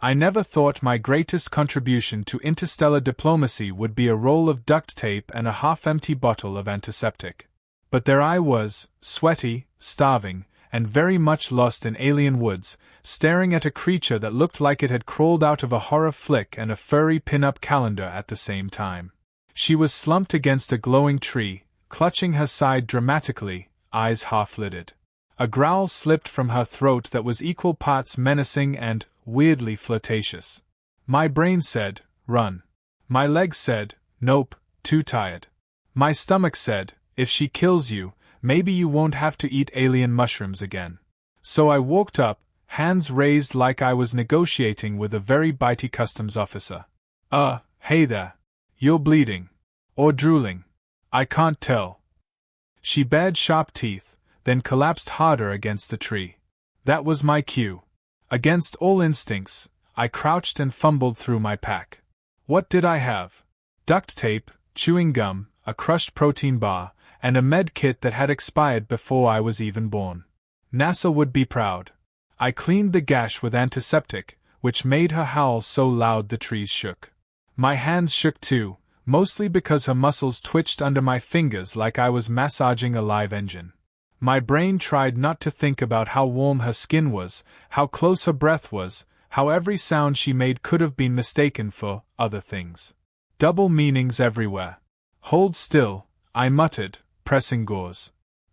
I never thought my greatest contribution to interstellar diplomacy would be a roll of duct tape and a half-empty bottle of antiseptic. But there I was, sweaty, starving, and very much lost in alien woods, staring at a creature that looked like it had crawled out of a horror flick and a furry pin-up calendar at the same time. She was slumped against a glowing tree, clutching her side dramatically, eyes half-lidded. A growl slipped from her throat that was equal parts menacing and weirdly flirtatious. My brain said, run. My legs said, nope, too tired. My stomach said, if she kills you, maybe you won't have to eat alien mushrooms again. So I walked up, hands raised like I was negotiating with a very bitey customs officer. Hey there. You're bleeding. Or drooling. I can't tell. She bared sharp teeth, then collapsed harder against the tree. That was my cue. Against all instincts, I crouched and fumbled through my pack. What did I have? Duct tape, chewing gum, a crushed protein bar, and a med kit that had expired before I was even born. NASA would be proud. I cleaned the gash with antiseptic, which made her howl so loud the trees shook. My hands shook too, mostly because her muscles twitched under my fingers like I was massaging a live engine. My brain tried not to think about how warm her skin was, how close her breath was, how every sound she made could have been mistaken for other things. Double meanings everywhere. Hold still, I muttered, pressing gauze.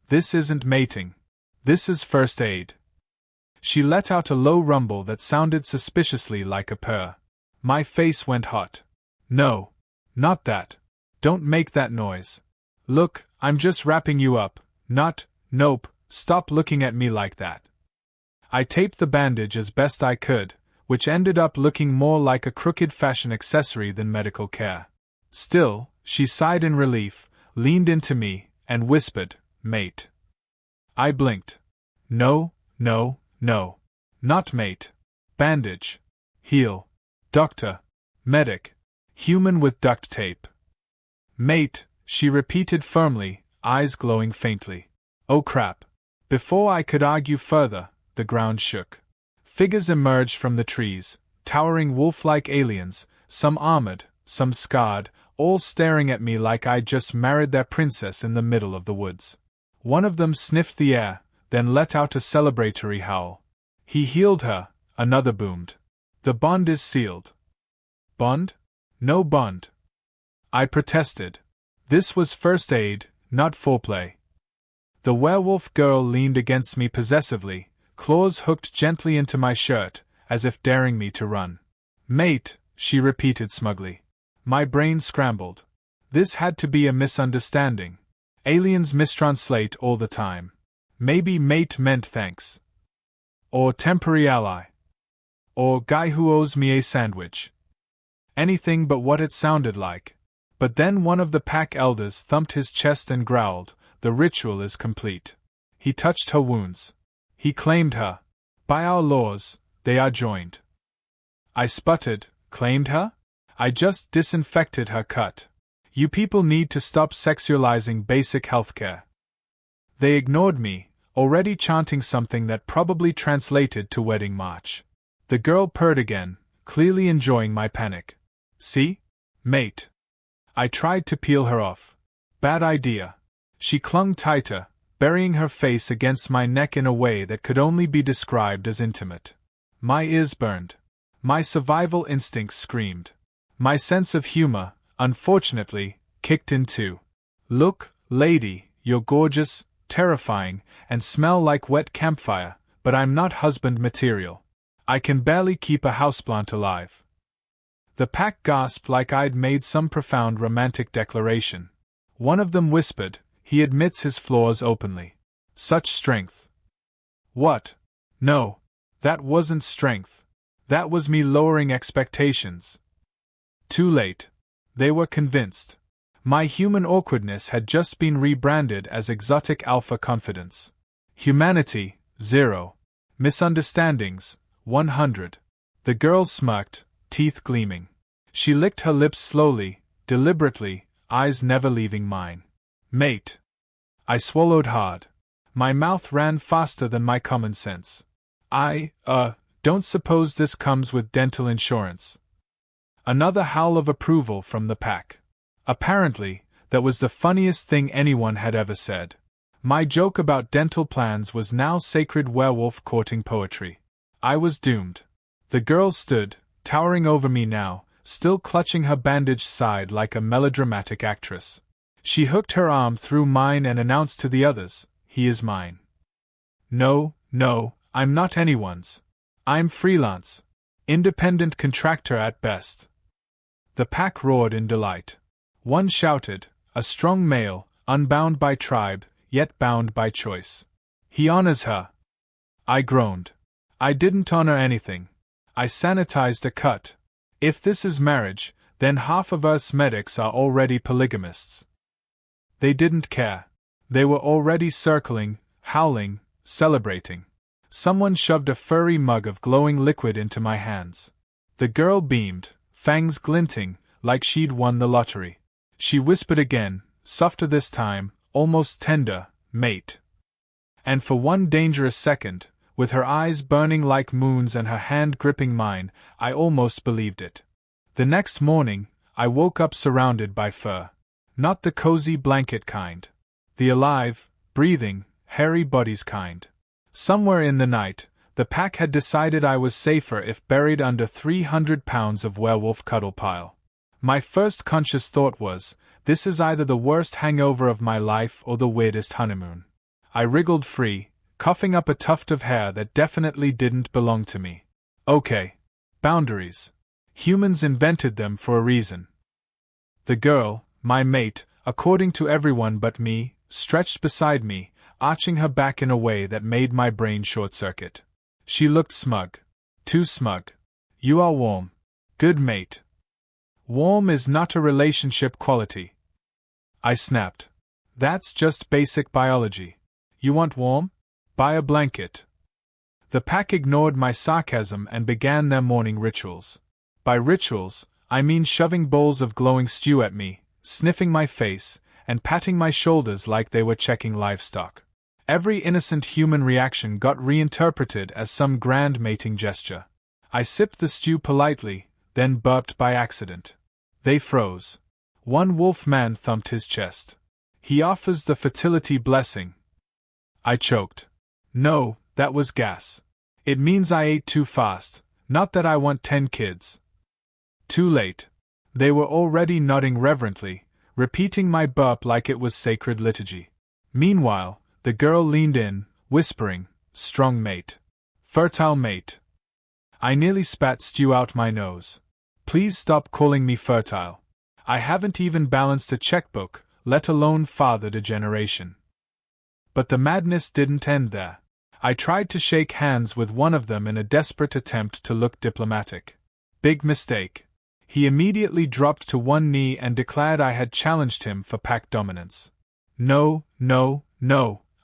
This isn't mating. This is first aid. She let out a low rumble that sounded suspiciously like a purr. My face went hot. No. Not that. Don't make that noise. Look, I'm just wrapping you up, not, nope, stop looking at me like that. I taped the bandage as best I could, which ended up looking more like a crooked fashion accessory than medical care. Still, she sighed in relief, leaned into me, and whispered, mate. I blinked. No, no, no. Not mate. Bandage. Heal. Doctor. Medic. Human with duct tape. Mate, she repeated firmly, eyes glowing faintly. Oh crap. Before I could argue further, the ground shook. Figures emerged from the trees, towering wolf-like aliens, some armored, some scarred, all staring at me like I'd just married their princess in the middle of the woods. One of them sniffed the air, then let out a celebratory howl. He healed her, another boomed. The bond is sealed. Bond? No bond. I protested. This was first aid, not foreplay. The werewolf girl leaned against me possessively, claws hooked gently into my shirt, as if daring me to run. Mate, she repeated smugly. My brain scrambled. This had to be a misunderstanding. Aliens mistranslate all the time. Maybe mate meant thanks. Or temporary ally. Or guy who owes me a sandwich. Anything but what it sounded like. But then one of the pack elders thumped his chest and growled, the ritual is complete. He touched her wounds. He claimed her. By our laws, they are joined. I sputtered, claimed her? I just disinfected her cut. You people need to stop sexualizing basic healthcare. They ignored me, already chanting something that probably translated to wedding march. The girl purred again, clearly enjoying my panic. See? Mate. I tried to peel her off. Bad idea. She clung tighter, burying her face against my neck in a way that could only be described as intimate. My ears burned. My survival instincts screamed. My sense of humor, unfortunately, kicked in too. Look, lady, you're gorgeous, terrifying, and smell like wet campfire, but I'm not husband material. I can barely keep a houseplant alive. The pack gasped like I'd made some profound romantic declaration. One of them whispered, he admits his flaws openly. Such strength. What? No. That wasn't strength. That was me lowering expectations. Too late. They were convinced. My human awkwardness had just been rebranded as exotic alpha confidence. Humanity, 0. Misunderstandings, 100. The girl smirked, teeth gleaming. She licked her lips slowly, deliberately, eyes never leaving mine. Mate. I swallowed hard. My mouth ran faster than my common sense. Don't suppose this comes with dental insurance. Another howl of approval from the pack. Apparently, that was the funniest thing anyone had ever said. My joke about dental plans was now sacred werewolf courting poetry. I was doomed. The girl stood, towering over me now, still clutching her bandaged side like a melodramatic actress. She hooked her arm through mine and announced to the others, "He is mine." No, I'm not anyone's. I'm freelance. Independent contractor at best. The pack roared in delight. One shouted, a strong male, unbound by tribe, yet bound by choice. "He honors her." I groaned. I didn't honor anything. I sanitized a cut. If this is marriage, then half of Earth's medics are already polygamists. They didn't care. They were already circling, howling, celebrating. Someone shoved a furry mug of glowing liquid into my hands. The girl beamed, fangs glinting, like she'd won the lottery. She whispered again, softer this time, almost tender, "Mate." And for one dangerous second, with her eyes burning like moons and her hand gripping mine, I almost believed it. The next morning, I woke up surrounded by fur. Not the cozy blanket kind. The alive, breathing, hairy bodies kind. Somewhere in the night, the pack had decided I was safer if buried under 300 pounds of werewolf cuddle pile. My first conscious thought was, this is either the worst hangover of my life or the weirdest honeymoon. I wriggled free, coughing up a tuft of hair that definitely didn't belong to me. Okay. Boundaries. Humans invented them for a reason. The girl, my mate, according to everyone but me, stretched beside me, arching her back in a way that made my brain short-circuit. She looked smug. Too smug. "You are warm. Good mate." Warm is not a relationship quality. I snapped. That's just basic biology. You want warm? Buy a blanket. The pack ignored my sarcasm and began their morning rituals. By rituals, I mean shoving bowls of glowing stew at me, sniffing my face, and patting my shoulders like they were checking livestock. Every innocent human reaction got reinterpreted as some grand mating gesture. I sipped the stew politely, then burped by accident. They froze. One wolf man thumped his chest. "He offers the fertility blessing." I choked. No, that was gas. It means I ate too fast, not that I want 10 kids. Too late. They were already nodding reverently, repeating my burp like it was sacred liturgy. Meanwhile, the girl leaned in, whispering, "Strong mate. Fertile mate." I nearly spat stew out my nose. Please stop calling me fertile. I haven't even balanced a checkbook, let alone fathered a generation. But the madness didn't end there. I tried to shake hands with one of them in a desperate attempt to look diplomatic. Big mistake. He immediately dropped to one knee and declared I had challenged him for pack dominance. No,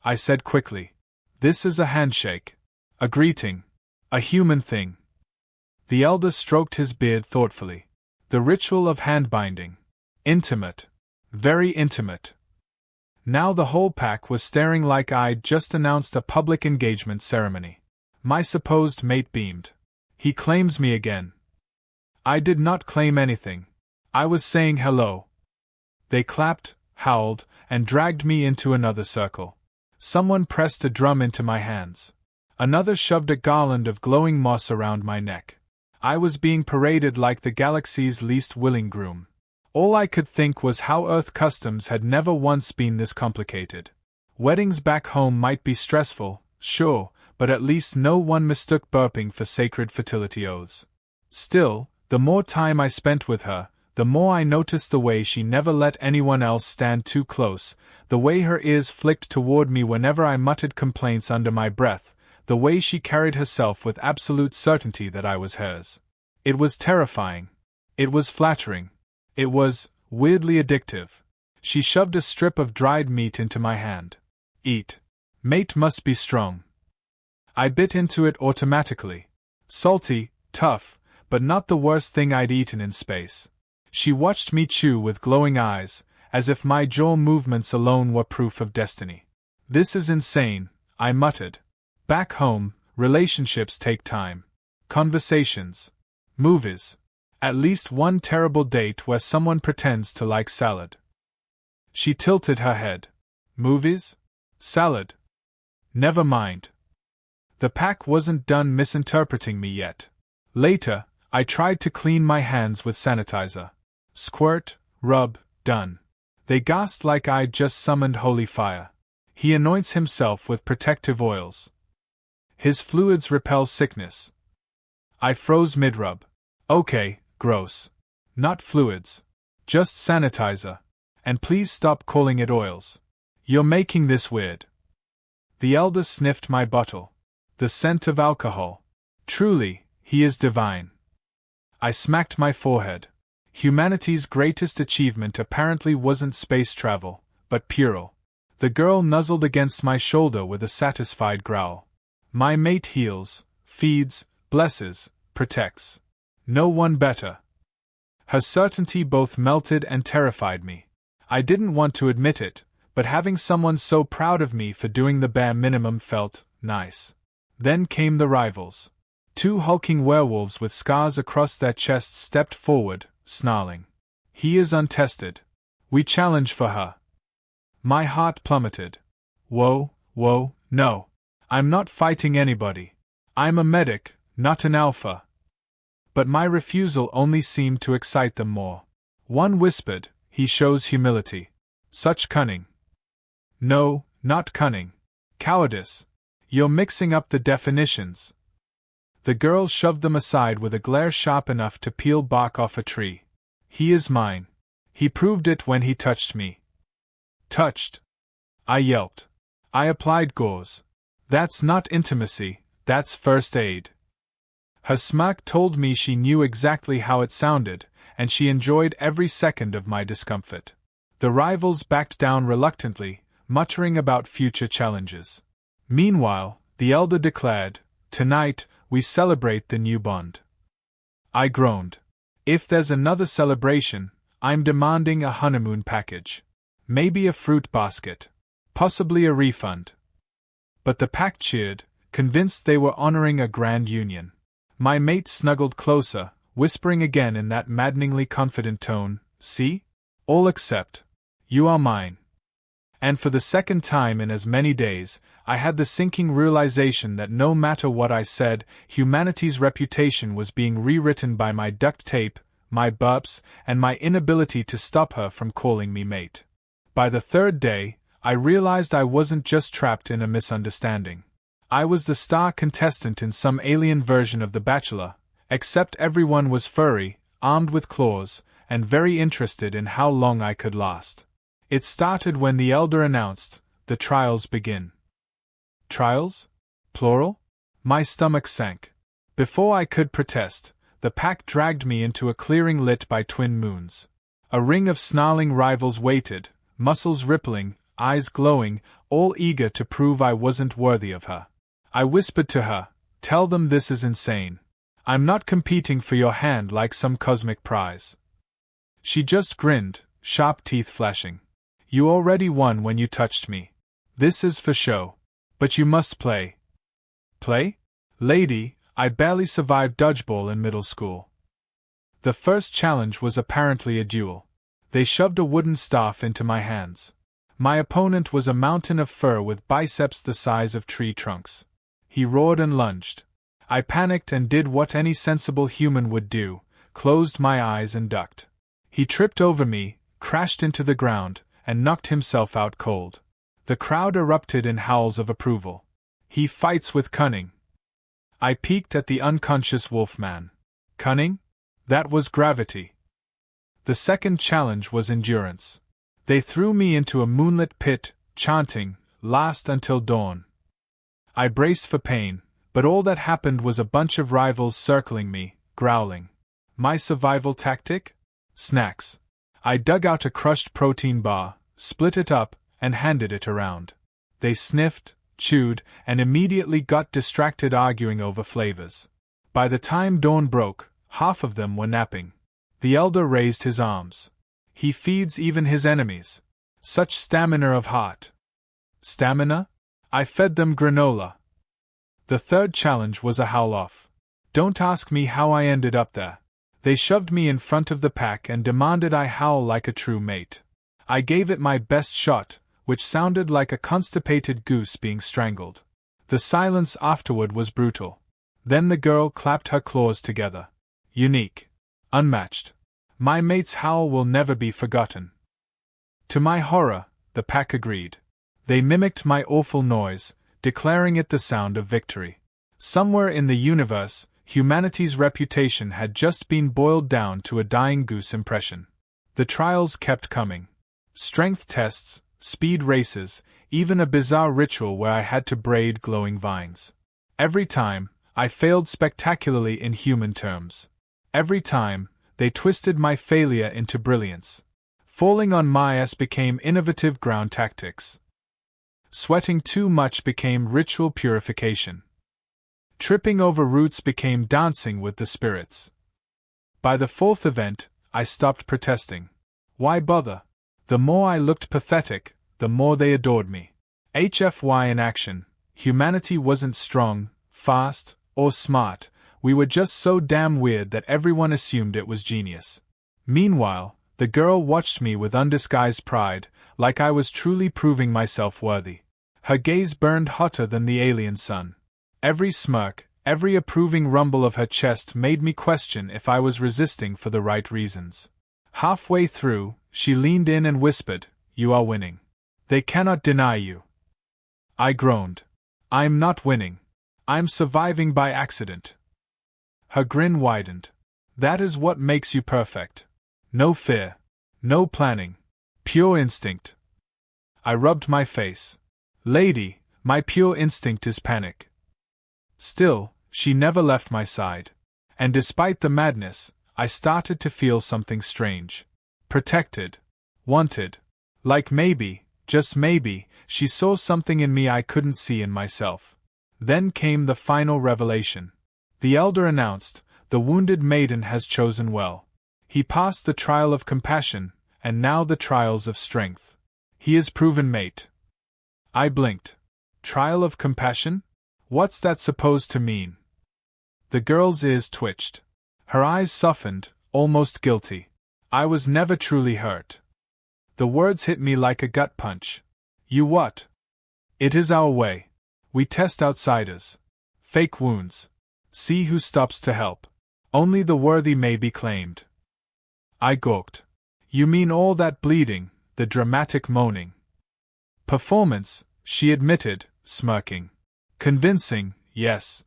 I said quickly. This is a handshake. A greeting. A human thing. The elder stroked his beard thoughtfully. The ritual of hand-binding. Intimate. Very intimate. Now the whole pack was staring like I'd just announced a public engagement ceremony. My supposed mate beamed. He claims me again. I did not claim anything. I was saying hello. They clapped, howled, and dragged me into another circle. Someone pressed a drum into my hands. Another shoved a garland of glowing moss around my neck. I was being paraded like the galaxy's least willing groom. All I could think was how Earth customs had never once been this complicated. Weddings back home might be stressful, sure, but at least no one mistook burping for sacred fertility oaths. Still, the more time I spent with her, the more I noticed the way she never let anyone else stand too close, the way her ears flicked toward me whenever I muttered complaints under my breath, the way she carried herself with absolute certainty that I was hers. It was terrifying. It was flattering. It was, weirdly addictive. She shoved a strip of dried meat into my hand. Eat. Mate must be strong. I bit into it automatically. Salty, tough, but not the worst thing I'd eaten in space. She watched me chew with glowing eyes, as if my jaw movements alone were proof of destiny. This is insane, I muttered. Back home, relationships take time. conversations, movies, at least one terrible date where someone pretends to like salad. She tilted her head. Movies? Salad? Never mind. The pack wasn't done misinterpreting me yet. Later, I tried to clean my hands with sanitizer. Squirt, rub, done. They gasped like I'd just summoned holy fire. He anoints himself with protective oils. His fluids repel sickness. I froze mid-rub. Okay, gross. Not fluids. Just sanitizer. And please stop calling it oils. You're making this weird. The elder sniffed my bottle. The scent of alcohol. Truly, he is divine. I smacked my forehead. Humanity's greatest achievement apparently wasn't space travel, but Purell. The girl nuzzled against my shoulder with a satisfied growl. My mate heals, feeds, blesses, protects. No one better. Her certainty both melted and terrified me. I didn't want to admit it, but having someone so proud of me for doing the bare minimum felt nice. Then came the rivals. 2 hulking werewolves with scars across their chests stepped forward, snarling. He is untested. We challenge for her. My heart plummeted. Whoa, no. I'm not fighting anybody. I'm a medic, not an alpha. But my refusal only seemed to excite them more. One whispered, he shows humility. Such cunning. No, not cunning. Cowardice. You're mixing up the definitions. The girl shoved them aside with a glare sharp enough to peel bark off a tree. He is mine. He proved it when he touched me. Touched? I yelped. I applied gauze. That's not intimacy, that's first aid. Her smirk told me she knew exactly how it sounded, and she enjoyed every second of my discomfort. The rivals backed down reluctantly, muttering about future challenges. Meanwhile, the elder declared, "Tonight, we celebrate the new bond." I groaned. If there's another celebration, I'm demanding a honeymoon package. Maybe a fruit basket. Possibly a refund. But the pack cheered, convinced they were honoring a grand union. My mate snuggled closer, whispering again in that maddeningly confident tone, "See? All except. You are mine." And for the second time in as many days, I had the sinking realization that no matter what I said, humanity's reputation was being rewritten by my duct tape, my burps, and my inability to stop her from calling me mate. By the third day, I realized I wasn't just trapped in a misunderstanding. I was the star contestant in some alien version of The Bachelor, except everyone was furry, armed with claws, and very interested in how long I could last. It started when the elder announced, "The trials begin." Trials? Plural? My stomach sank. Before I could protest, the pack dragged me into a clearing lit by twin moons. A ring of snarling rivals waited, muscles rippling, eyes glowing, all eager to prove I wasn't worthy of her. I whispered to her, "Tell them this is insane. I'm not competing for your hand like some cosmic prize." She just grinned, sharp teeth flashing. "You already won when you touched me. This is for show. But you must play." Play? Lady, I barely survived dodgeball in middle school. The first challenge was apparently a duel. They shoved a wooden staff into my hands. My opponent was a mountain of fur with biceps the size of tree trunks. He roared and lunged. I panicked and did what any sensible human would do, closed my eyes and ducked. He tripped over me, crashed into the ground, and knocked himself out cold. The crowd erupted in howls of approval. He fights with cunning. I peeked at the unconscious wolfman. Cunning? That was gravity. The second challenge was endurance. They threw me into a moonlit pit, chanting, "Last until dawn." I braced for pain, but all that happened was a bunch of rivals circling me, growling. My survival tactic? Snacks. I dug out a crushed protein bar, split it up, and handed it around. They sniffed, chewed, and immediately got distracted arguing over flavors. By the time dawn broke, half of them were napping. The elder raised his arms. He feeds even his enemies. Such stamina of heart. Stamina? I fed them granola. The third challenge was a howl-off. Don't ask me how I ended up there. They shoved me in front of the pack and demanded I howl like a true mate. I gave it my best shot, which sounded like a constipated goose being strangled. The silence afterward was brutal. Then the girl clapped her claws together. Unique. Unmatched. My mate's howl will never be forgotten. To my horror, the pack agreed. They mimicked my awful noise, declaring it the sound of victory. Somewhere in the universe, humanity's reputation had just been boiled down to a dying goose impression. The trials kept coming. Strength tests, speed races, even a bizarre ritual where I had to braid glowing vines. Every time, I failed spectacularly in human terms. Every time, they twisted my failure into brilliance. Falling on my ass became innovative ground tactics. Sweating too much became ritual purification. Tripping over roots became dancing with the spirits. By the fourth event, I stopped protesting. Why bother? The more I looked pathetic, the more they adored me. HFY in action. Humanity wasn't strong, fast, or smart. We were just so damn weird that everyone assumed it was genius. Meanwhile, the girl watched me with undisguised pride, like I was truly proving myself worthy. Her gaze burned hotter than the alien sun. Every smirk, every approving rumble of her chest made me question if I was resisting for the right reasons. Halfway through, she leaned in and whispered, "You are winning. They cannot deny you." I groaned. "I'm not winning. I'm surviving by accident." Her grin widened. "That is what makes you perfect. No fear. No planning. Pure instinct." I rubbed my face. "Lady, my pure instinct is panic." Still, she never left my side. And despite the madness, I started to feel something strange. Protected. Wanted. Like maybe, just maybe, she saw something in me I couldn't see in myself. Then came the final revelation. The elder announced, "The wounded maiden has chosen well. He passed the trial of compassion, and now the trials of strength. He is proven mate." I blinked. Trial of compassion? What's that supposed to mean? The girl's ears twitched. Her eyes softened, almost guilty. I was never truly hurt. The words hit me like a gut punch. "You what?" "It is our way. We test outsiders. Fake wounds. See who stops to help. Only the worthy may be claimed." I gawked. "You mean all that bleeding, the dramatic moaning?" "Performance," she admitted, smirking. "Convincing, yes."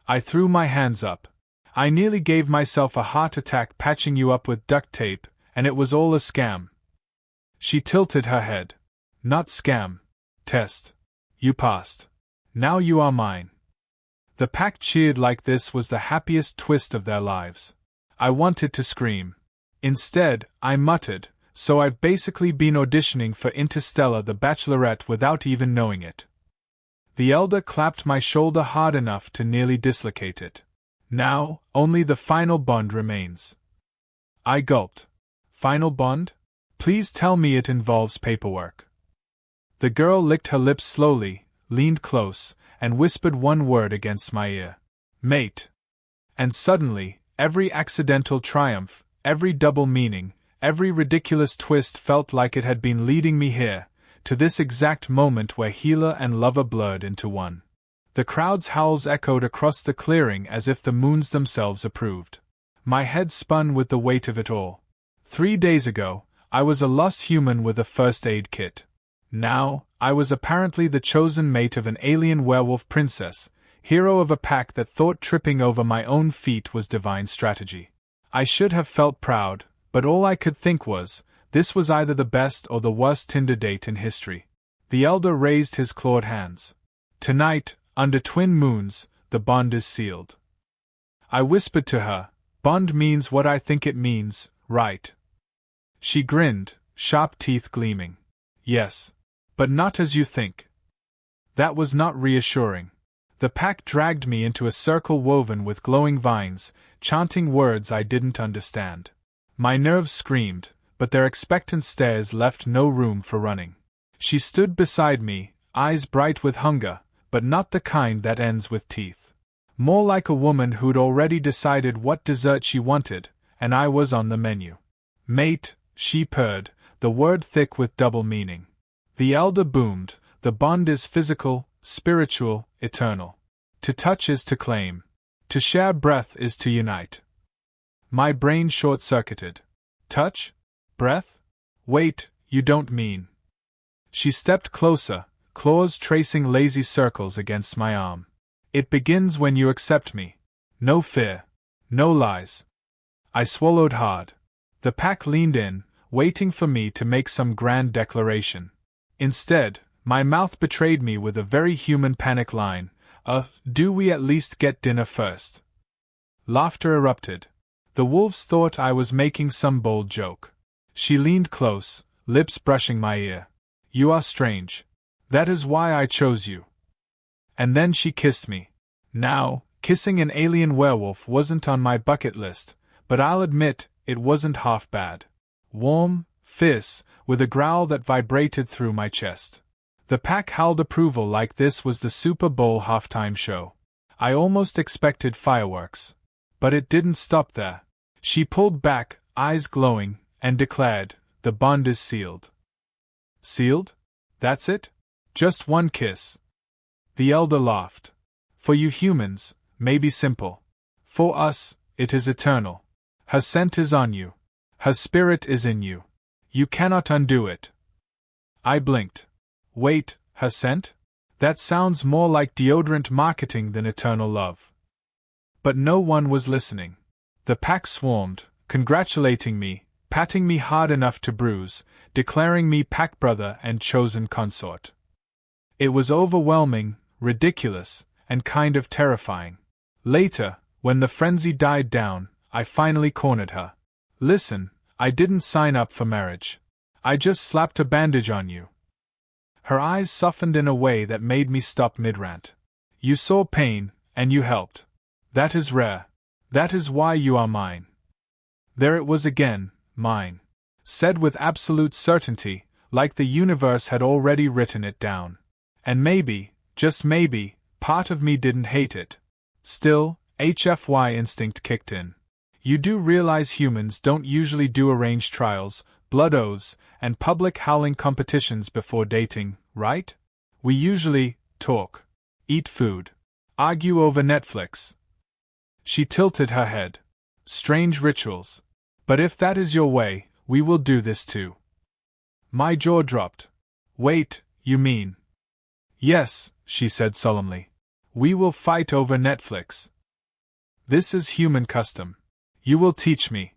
I threw my hands up. "I nearly gave myself a heart attack patching you up with duct tape, and it was all a scam." She tilted her head. "Not scam. Test. You passed. Now you are mine." The pack cheered like this was the happiest twist of their lives. I wanted to scream. Instead, I muttered, "So I've basically been auditioning for Interstellar the Bachelorette without even knowing it." The elder clapped my shoulder hard enough to nearly dislocate it. "Now, only the final bond remains." I gulped. "Final bond? Please tell me it involves paperwork." The girl licked her lips slowly, leaned close, and whispered one word against my ear. "Mate." And suddenly, every accidental triumph, every double meaning, every ridiculous twist felt like it had been leading me here, to this exact moment where healer and lover blurred into one. The crowd's howls echoed across the clearing as if the moons themselves approved. My head spun with the weight of it all. 3 days ago, I was a lost human with a first aid kit. Now, I was apparently the chosen mate of an alien werewolf princess, hero of a pack that thought tripping over my own feet was divine strategy. I should have felt proud, but all I could think was, this was either the best or the worst Tinder date in history. The elder raised his clawed hands. "Tonight, under twin moons, the bond is sealed." I whispered to her, "Bond means what I think it means, right?" She grinned, sharp teeth gleaming. "Yes. But not as you think." That was not reassuring. The pack dragged me into a circle woven with glowing vines, chanting words I didn't understand. My nerves screamed, but their expectant stares left no room for running. She stood beside me, eyes bright with hunger, but not the kind that ends with teeth. More like a woman who'd already decided what dessert she wanted, and I was on the menu. Mate, she purred, the word thick with double meaning. The elder boomed, the bond is physical, spiritual, eternal. To touch is to claim. To share breath is to unite. My brain short-circuited. Touch? Breath? Wait, you don't mean. She stepped closer, claws tracing lazy circles against my arm. It begins when you accept me. No fear. No lies. I swallowed hard. The pack leaned in, waiting for me to make some grand declaration. Instead, my mouth betrayed me with a very human panic line, do we at least get dinner first? Laughter erupted. The wolves thought I was making some bold joke. She leaned close, lips brushing my ear. You are strange. That is why I chose you. And then she kissed me. Now, kissing an alien werewolf wasn't on my bucket list, but I'll admit, it wasn't half bad. Warm, fierce, with a growl that vibrated through my chest. The pack howled approval like this was the Super Bowl halftime show. I almost expected fireworks. But it didn't stop there. She pulled back, eyes glowing, and declared, the bond is sealed. Sealed? That's it? Just one kiss. The elder laughed. For you humans, maybe simple. For us, it is eternal. Her scent is on you. Her spirit is in you. You cannot undo it. I blinked. Wait, her scent? That sounds more like deodorant marketing than eternal love. But no one was listening. The pack swarmed, congratulating me, patting me hard enough to bruise, declaring me pack brother and chosen consort. It was overwhelming, ridiculous, and kind of terrifying. Later, when the frenzy died down, I finally cornered her. Listen, I didn't sign up for marriage. I just slapped a bandage on you. Her eyes softened in a way that made me stop mid-rant. You saw pain, and you helped. That is rare. That is why you are mine. There it was again, mine. Said with absolute certainty, like the universe had already written it down. And maybe, just maybe, part of me didn't hate it. Still, HFY instinct kicked in. You do realize humans don't usually do arranged trials, blood oaths, and public howling competitions before dating, right? We usually talk, eat food, argue over Netflix. She tilted her head. Strange rituals. But if that is your way, we will do this too. My jaw dropped. Wait, you mean? Yes, she said solemnly. We will fight over Netflix. This is human custom. You will teach me.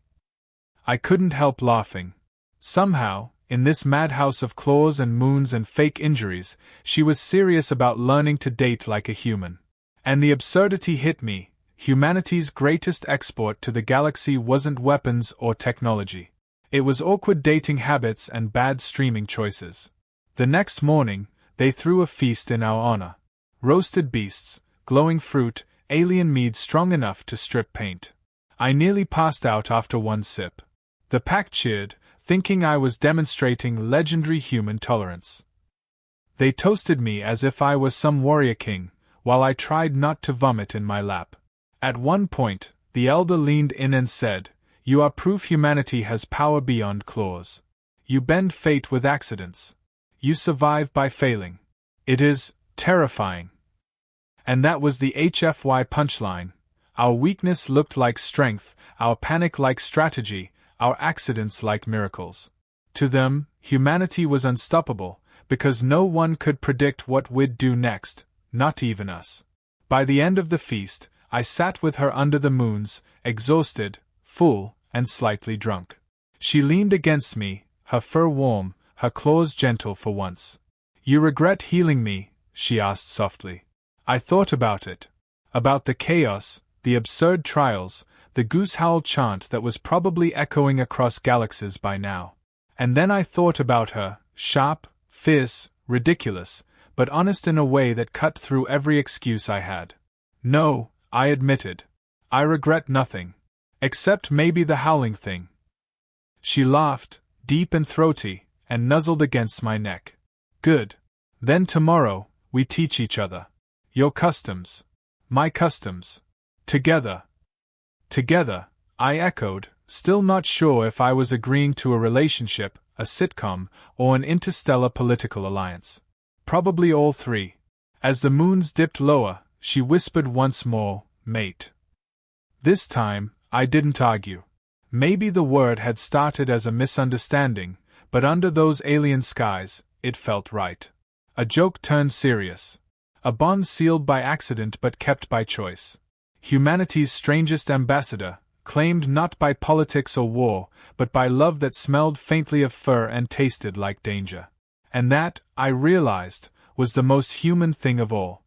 I couldn't help laughing. Somehow, in this madhouse of claws and moons and fake injuries, she was serious about learning to date like a human. And the absurdity hit me. Humanity's greatest export to the galaxy wasn't weapons or technology. It was awkward dating habits and bad streaming choices. The next morning, they threw a feast in our honor. Roasted beasts, glowing fruit, alien mead strong enough to strip paint. I nearly passed out after one sip. The pack cheered, thinking I was demonstrating legendary human tolerance. They toasted me as if I was some warrior king, while I tried not to vomit in my lap. At one point, the elder leaned in and said, You are proof humanity has power beyond claws. You bend fate with accidents. You survive by failing. It is terrifying. And that was the HFY punchline. Our weakness looked like strength, our panic like strategy, our accidents like miracles. To them, humanity was unstoppable, because no one could predict what we'd do next, not even us. By the end of the feast, I sat with her under the moons, exhausted, full, and slightly drunk. She leaned against me, her fur warm, her claws gentle for once. You regret healing me? She asked softly. I thought about it. About the chaos, the absurd trials, the goose howl chant that was probably echoing across galaxies by now. And then I thought about her, sharp, fierce, ridiculous, but honest in a way that cut through every excuse I had. No, I admitted. I regret nothing. Except maybe the howling thing. She laughed, deep and throaty, and nuzzled against my neck. Good. Then tomorrow, we teach each other. Your customs. my customs. Together. Together, I echoed, still not sure if I was agreeing to a relationship, a sitcom, or an interstellar political alliance. Probably all three. As the moons dipped lower, she whispered once more, mate. This time, I didn't argue. Maybe the word had started as a misunderstanding, but under those alien skies, it felt right. A joke turned serious. A bond sealed by accident but kept by choice. Humanity's strangest ambassador, claimed not by politics or war, but by love that smelled faintly of fur and tasted like danger. And that, I realized, was the most human thing of all.